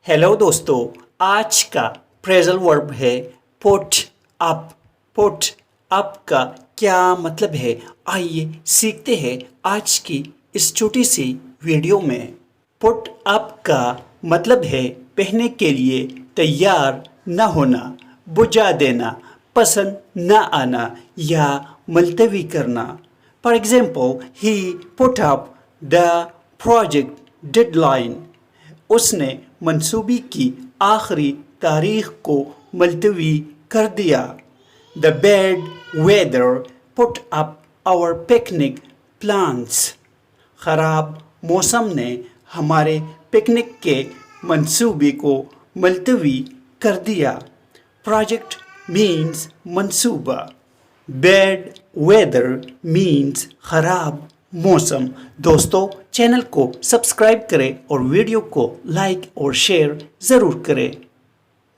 Hello दोस्तों, आज का फ्रेजल वर्ब है पुट अप। पुट अप का क्या मतलब है, आइए सीखते हैं आज की इस छोटी सी वीडियो में। पुट अप का मतलब है पहनने के लिए तैयार न होना, बुझा देना, पसंद न आना या मुलतवी करना। For example, he put up the project deadline. उसने मंसूबी की आखिरी तारीख को मुलतवी कर दिया। The bad weather put up our picnic plans. ख़राब मौसम ने हमारे पिकनिक के मंसूबे को मुलतवी कर दिया। प्रोजेक्ट मीन्स मंसूबा, बैड वेदर मीन्स ख़राब मौसम। दोस्तों, चैनल को सब्सक्राइब करें और वीडियो को लाइक और शेयर ज़रूर करें।